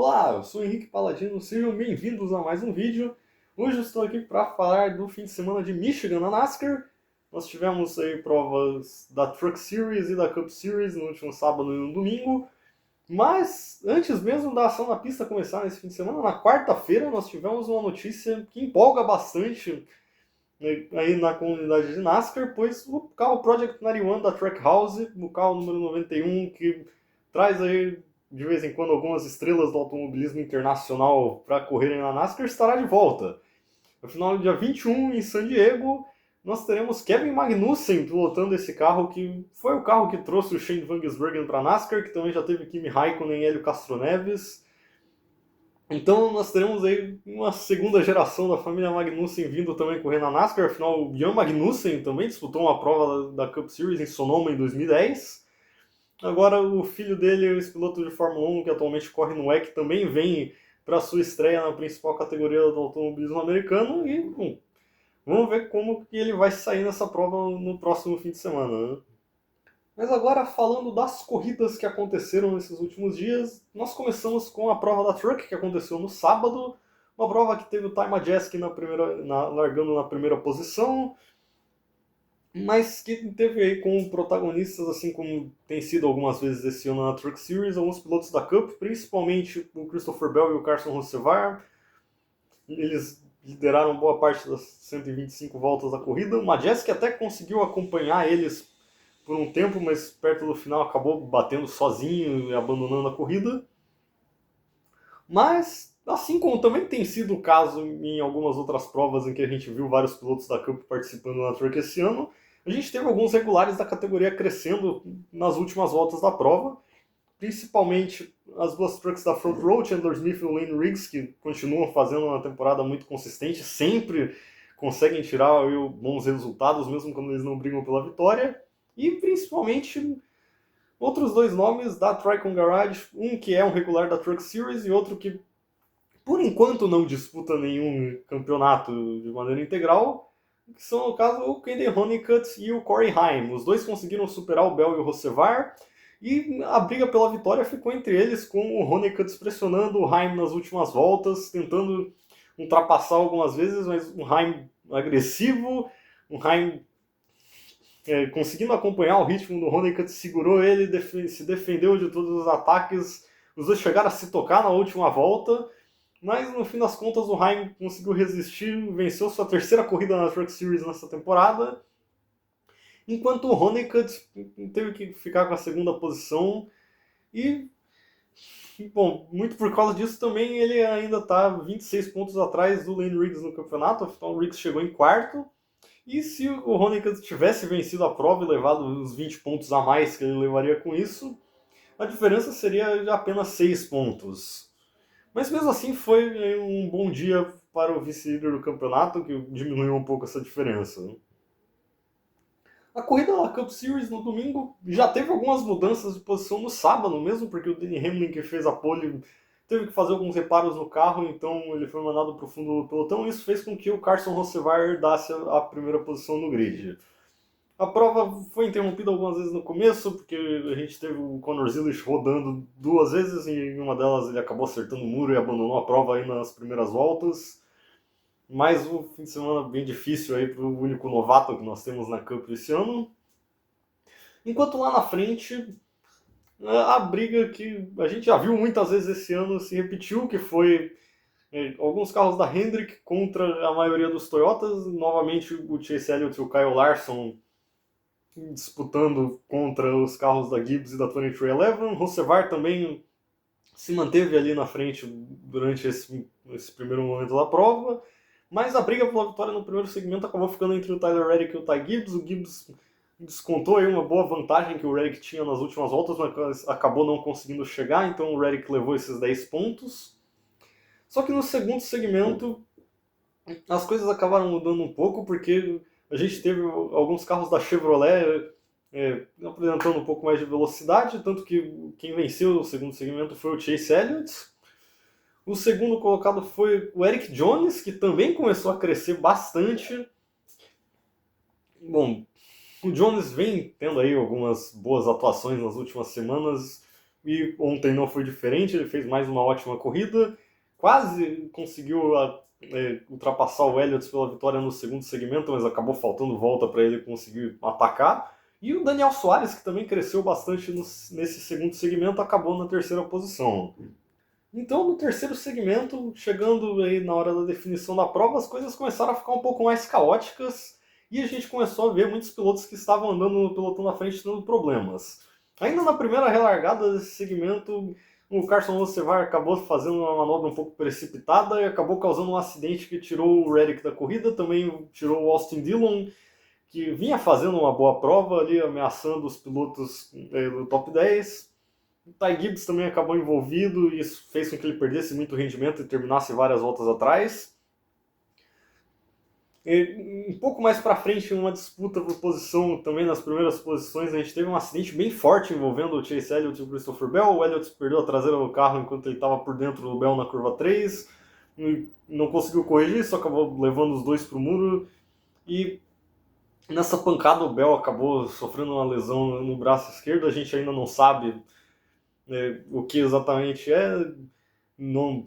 Olá, eu sou o Henrique Paladino, sejam bem-vindos a mais um vídeo. Hoje eu estou aqui para falar do fim de semana de Michigan na NASCAR. Nós tivemos aí provas da Truck Series e da Cup Series no último sábado e no domingo. Mas antes mesmo da ação na pista começar nesse fim de semana, na quarta-feira nós tivemos uma notícia que empolga bastante, né, aí na comunidade de NASCAR, pois o carro Project 91 da Trackhouse, o carro número 91, que traz aí de vez em quando algumas estrelas do automobilismo internacional para correrem na NASCAR, estará de volta. No final do dia 21, em San Diego, nós teremos Kevin Magnussen pilotando esse carro, que foi o carro que trouxe o Shane Van Gisbergen para a NASCAR, que também já teve Kimi Raikkonen e Hélio Castroneves. Então nós teremos aí uma segunda geração da família Magnussen vindo também correr na NASCAR. Afinal, o Jan Magnussen também disputou uma prova da Cup Series em Sonoma em 2010. Agora o filho dele, o ex-piloto de Fórmula 1, que atualmente corre no WEC, também vem para sua estreia na principal categoria do automobilismo americano. E vamos ver como que ele vai sair nessa prova no próximo fim de semana, né? Mas agora, falando das corridas que aconteceram nesses últimos dias, nós começamos com a prova da Truck, que aconteceu no sábado. Uma prova que teve o Ty Majeski largando na primeira posição, mas que teve aí com protagonistas, assim como tem sido algumas vezes esse ano na Truck Series, alguns pilotos da Cup, principalmente o Christopher Bell e o Carson Hocevar. Eles lideraram boa parte das 125 voltas da corrida. O Majeski até conseguiu acompanhar eles por um tempo, mas perto do final acabou batendo sozinho e abandonando a corrida. Mas, assim como também tem sido o caso em algumas outras provas em que a gente viu vários pilotos da Cup participando na Truck esse ano, a gente teve alguns regulares da categoria crescendo nas últimas voltas da prova, principalmente as duas trucks da Front Row, Chandler Smith e o Lane Riggs, que continuam fazendo uma temporada muito consistente, sempre conseguem tirar bons resultados, mesmo quando eles não brigam pela vitória. E principalmente outros dois nomes da Tricon Garage, um que é um regular da Truck Series e outro que por enquanto não disputa nenhum campeonato de maneira integral, que são no caso o Kenny Honeycutt e o Corey Heim. Os dois conseguiram superar o Bell e o Hocevar, e a briga pela vitória ficou entre eles, com o Honeycutt pressionando o Heim nas últimas voltas, tentando ultrapassar algumas vezes, mas um Heim agressivo, um Heim conseguindo acompanhar o ritmo do Honeycutt, segurou ele, se defendeu de todos os ataques. Os dois chegaram a se tocar na última volta, mas no fim das contas o Heim conseguiu resistir, venceu sua terceira corrida na Truck Series nessa temporada, enquanto o Honeycutt teve que ficar com a segunda posição. E, bom, muito por causa disso também ele ainda está 26 pontos atrás do Lane Riggs no campeonato. Afinal, o Riggs chegou em quarto. E se o Honeycutt tivesse vencido a prova e levado os 20 pontos a mais que ele levaria com isso, a diferença seria de apenas 6 pontos. Mas mesmo assim foi um bom dia para o vice-líder do campeonato, que diminuiu um pouco essa diferença. A corrida da Cup Series no domingo já teve algumas mudanças de posição no sábado mesmo, porque o Denny Hamlin, que fez a pole, teve que fazer alguns reparos no carro, então ele foi mandado para o fundo do pelotão, e isso fez com que o Carson Hocevar herdasse a primeira posição no grid. A prova foi interrompida algumas vezes no começo, porque a gente teve o Conor Zilisch rodando duas vezes, e em uma delas ele acabou acertando o muro e abandonou a prova aí nas primeiras voltas. Mais um fim de semana bem difícil aí para o único novato que nós temos na Cup esse ano. Enquanto lá na frente, a briga que a gente já viu muitas vezes esse ano se repetiu, que foi alguns carros da Hendrick contra a maioria dos Toyotas. Novamente o Chase Elliott e o Kyle Larson disputando contra os carros da Gibbs e da 2311. Hocevar também se manteve ali na frente durante esse primeiro momento da prova, mas a briga pela vitória no primeiro segmento acabou ficando entre o Tyler Reddick e o Ty Gibbs. O Gibbs descontou aí uma boa vantagem que o Reddick tinha nas últimas voltas, mas acabou não conseguindo chegar, então o Reddick levou esses 10 pontos. Só que no segundo segmento as coisas acabaram mudando um pouco, porque a gente teve alguns carros da Chevrolet apresentando um pouco mais de velocidade, tanto que quem venceu o segundo segmento foi o Chase Elliott. O segundo colocado foi o Eric Jones, que também começou a crescer bastante. Bom, o Jones vem tendo aí algumas boas atuações nas últimas semanas, e ontem não foi diferente, ele fez mais uma ótima corrida, quase conseguiu ultrapassar o Elliott pela vitória no segundo segmento, mas acabou faltando volta para ele conseguir atacar. E o Daniel Suárez, que também cresceu bastante nesse segundo segmento, acabou na terceira posição. Então, no terceiro segmento, chegando aí na hora da definição da prova, as coisas começaram a ficar um pouco mais caóticas e a gente começou a ver muitos pilotos que estavam andando no pelotão na frente tendo problemas. Ainda na primeira relargada desse segmento, o Carson Hocevar acabou fazendo uma manobra um pouco precipitada e acabou causando um acidente que tirou o Reddick da corrida, também tirou o Austin Dillon, que vinha fazendo uma boa prova ali, ameaçando os pilotos do top 10. O Ty Gibbs também acabou envolvido e isso fez com que ele perdesse muito rendimento e terminasse várias voltas atrás. E um pouco mais para frente, em uma disputa por posição, também nas primeiras posições, a gente teve um acidente bem forte envolvendo o Chase Elliott e o Christopher Bell. O Elliott perdeu a traseira do carro enquanto ele estava por dentro do Bell na curva 3. Não conseguiu corrigir, só acabou levando os dois para o muro. E nessa pancada o Bell acabou sofrendo uma lesão no braço esquerdo. A gente ainda não sabe o que exatamente é. Não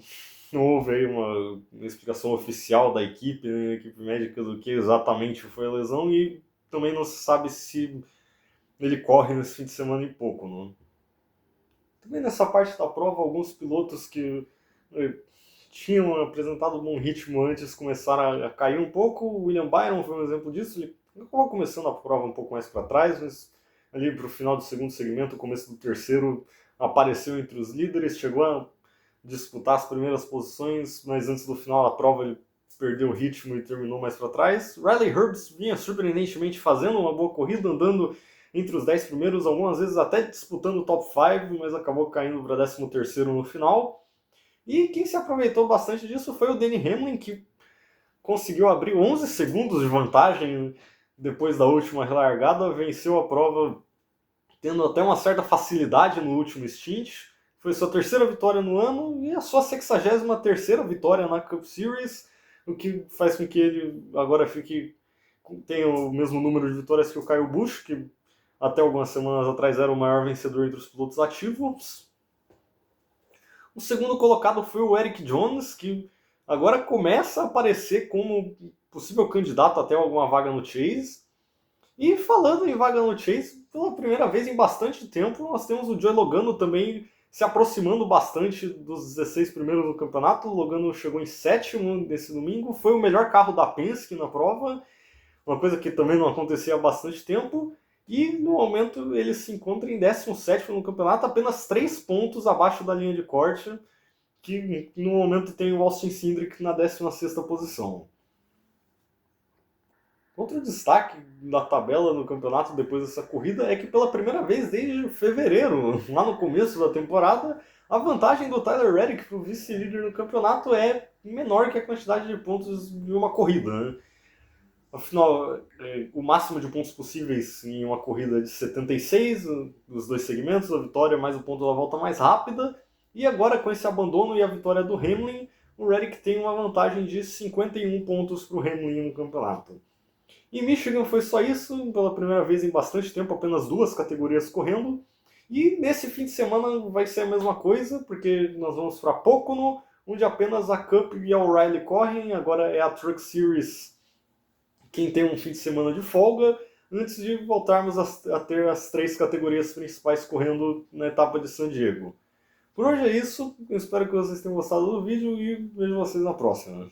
houve aí uma explicação oficial da equipe, né, equipe médica, do que exatamente foi a lesão, e também não se sabe se ele corre nesse fim de semana e pouco. Não? Também nessa parte da prova, alguns pilotos que tinham apresentado um bom ritmo antes começaram a cair um pouco. O William Byron foi um exemplo disso. Ele acabou começando a prova um pouco mais para trás, mas ali para o final do segundo segmento, começo do terceiro, apareceu entre os líderes, chegou a disputar as primeiras posições, mas antes do final da prova ele perdeu o ritmo e terminou mais para trás. Riley Herbst vinha surpreendentemente fazendo uma boa corrida, andando entre os 10 primeiros, algumas vezes até disputando o top 5, mas acabou caindo para 13º no final. E quem se aproveitou bastante disso foi o Denny Hamlin, que conseguiu abrir 11 segundos de vantagem depois da última relargada, venceu a prova tendo até uma certa facilidade no último stint. Foi sua terceira vitória no ano e a sua 63ª vitória na Cup Series, o que faz com que ele agora tenha o mesmo número de vitórias que o Kyle Busch, que até algumas semanas atrás era o maior vencedor entre os pilotos ativos. O segundo colocado foi o Eric Jones, que agora começa a aparecer como possível candidato até alguma vaga no Chase. E falando em vaga no Chase, pela primeira vez em bastante tempo, nós temos o Joey Logano também se aproximando bastante dos 16 primeiros do campeonato. O Logano chegou em 7º nesse domingo, foi o melhor carro da Penske na prova, uma coisa que também não acontecia há bastante tempo. E no momento ele se encontra em 17º no campeonato, apenas 3 pontos abaixo da linha de corte, que no momento tem o Austin Cindric na 16ª posição. Outro destaque da tabela no campeonato depois dessa corrida é que pela primeira vez desde fevereiro, lá no começo da temporada, a vantagem do Tyler Reddick para o vice-líder no campeonato é menor que a quantidade de pontos de uma corrida. Né? Afinal, o máximo de pontos possíveis em uma corrida é de 76, os dois segmentos, a vitória mais o ponto da volta mais rápida, e agora com esse abandono e a vitória do Hamlin, o Reddick tem uma vantagem de 51 pontos para o Hamlin no campeonato. Em Michigan foi só isso, pela primeira vez em bastante tempo, apenas 2 categorias correndo. E nesse fim de semana vai ser a mesma coisa, porque nós vamos para Pocono, onde apenas a Cup e a O'Reilly correm, agora é a Truck Series quem tem um fim de semana de folga, antes de voltarmos a ter as 3 categorias principais correndo na etapa de San Diego. Por hoje é isso, eu espero que vocês tenham gostado do vídeo e vejo vocês na próxima.